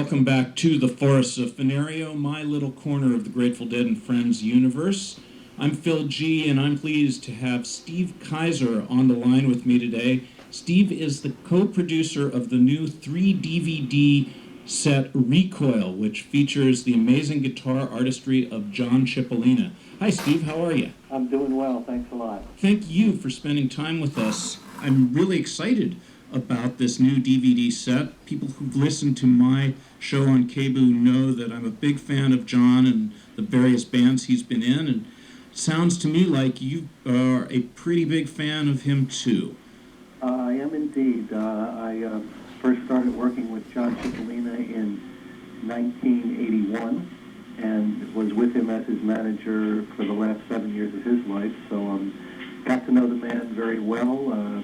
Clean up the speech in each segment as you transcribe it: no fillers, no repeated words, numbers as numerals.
welcome back to the Forests of Fenario, my little corner of the Grateful Dead and Friends universe. I'm Phil G, and I'm pleased to have Steve Kaiser on the line with me today. Steve is the co-producer of the new 3-DVD set Recoil, which features the amazing guitar artistry of John Cipollina. Hi, Steve. How are you? I'm doing well. Thanks a lot. Thank you for spending time with us. I'm really excited about this new DVD set. People who've listened to my show on KBOO know that I'm a big fan of John and the various bands he's been in, and it sounds to me like you are a pretty big fan of him too. I am indeed. I first started working with John Cipollina in 1981 and was with him as his manager for the last 7 years of his life, so got to know the man very well.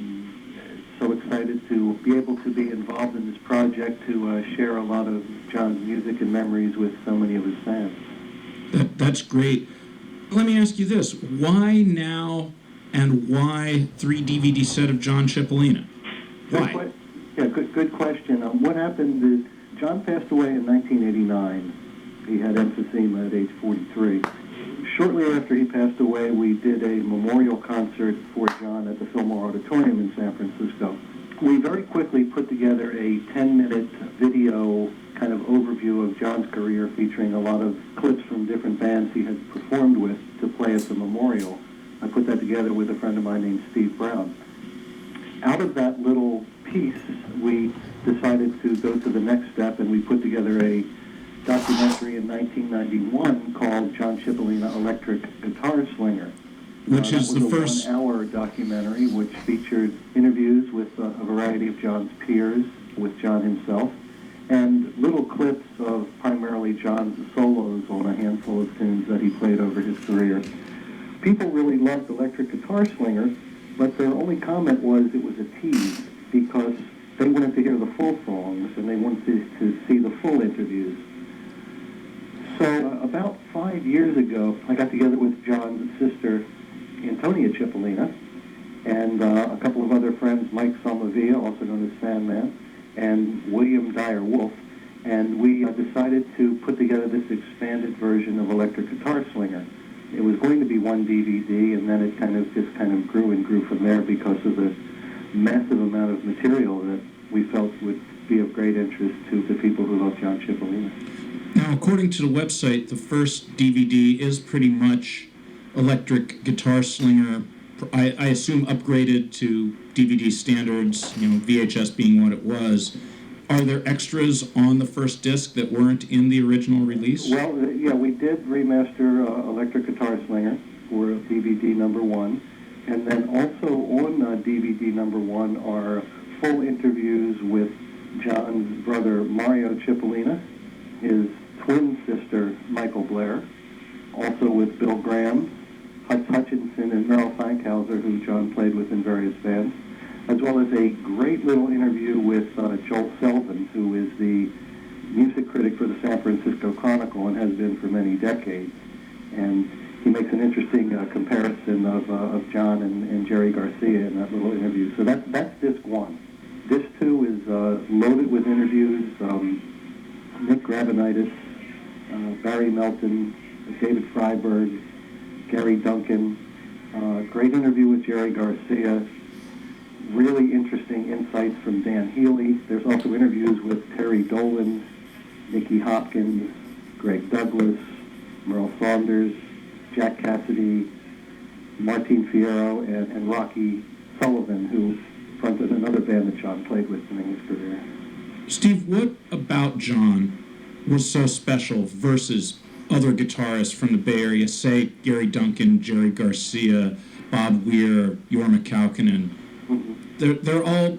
So excited to be able to be involved in this project, to share a lot of John's music and memories with so many of his fans. That's great. Let me ask you this. Why now, and why 3-DVD set of John Cipollina? Why? Good question. What happened is John passed away in 1989. He had emphysema at age 43. Shortly after he passed away, we did a memorial concert for John at the Fillmore Auditorium in San Francisco. We very quickly put together a 10-minute video kind of overview of John's career, featuring a lot of clips from different bands he had performed with to play at the memorial. I put that together with a friend of mine named Steve Brown. Out of that little piece, we decided to go to the next step, and we put together a documentary in 1991 called John Cipollina Electric Guitar Slinger. Which is the first 1-hour documentary which featured interviews with a variety of John's peers, with John himself, and little clips of primarily John's solos on a handful of tunes that he played over his career. People really loved Electric Guitar Slinger, but their only comment was it was a tease, because they wanted to hear the full songs and they wanted to see the full interviews. So about 5 years ago, I got together with John's sister, Antonia Cipollina, and a couple of other friends, Mike Salmavia, also known as Sandman, and William Dyer Wolf, and we decided to put together this expanded version of Electric Guitar Slinger. It was going to be one DVD, and then it just grew and grew from there because of the massive amount of material that we felt would be of great interest to the people who love John Cipollina. Now, according to the website, the first DVD is pretty much Electric Guitar Slinger, I assume upgraded to DVD standards, VHS being what it was. Are there extras on the first disc that weren't in the original release? Well, yeah, we did remaster Electric Guitar Slinger for DVD number 1. And then also on DVD number 1 are full interviews with John's brother Mario Cipollina, his twin sister Michael Blair, also with Bill Graham, Hutch Hutchinson, and Merrill Fankhauser, who John played with in various bands, as well as a great little interview with Joel Selvin, who is the music critic for the San Francisco Chronicle and has been for many decades. And he makes an interesting comparison of John and Jerry Garcia in that little interview. So that's disc 1. Disc 2 is loaded with interviews. Nick Gravenitis, Barry Melton, David Freiberg, Gary Duncan, great interview with Jerry Garcia, really interesting insights from Dan Healy. There's also interviews with Terry Dolan, Nicky Hopkins, Greg Douglas, Merle Saunders, Jack Cassidy, Martin Fierro, and Rocky Sullivan, who fronted another band that John played with during his career. Steve, what about John was so special versus other guitarists from the Bay Area, say Gary Duncan, Jerry Garcia, Bob Weir, Jorma Kaukonen? Mm-hmm. They're all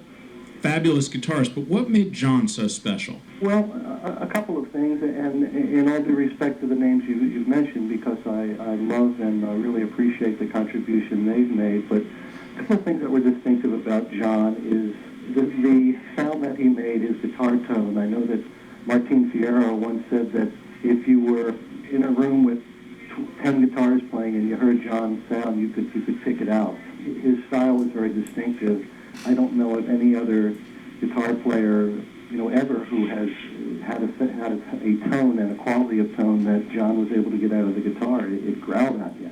fabulous guitarists, but what made John so special? Well, a couple of things, and in all due respect to the names you've mentioned, because I love and really appreciate the contribution they've made, but a couple of things that were distinctive about John is the sound that he made, his guitar tone. I know that Martin Fierro once said that if you were in a room with 10 guitars playing and you heard John's sound, you could pick it out. His style was very distinctive. I don't know of any other guitar player ever who has had a tone and a quality of tone that John was able to get out of the guitar. It growled at you.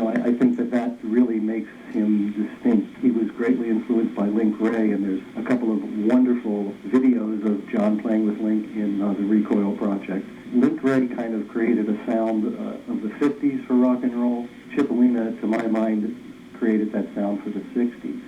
I think that really makes him distinct. He was greatly influenced by Link Wray, and there's a couple of wonderful videos of John playing with Link in the Recoil project. Link Wray kind of created a sound of the 50s for rock and roll. Cipollina, to my mind, created that sound for the 60s.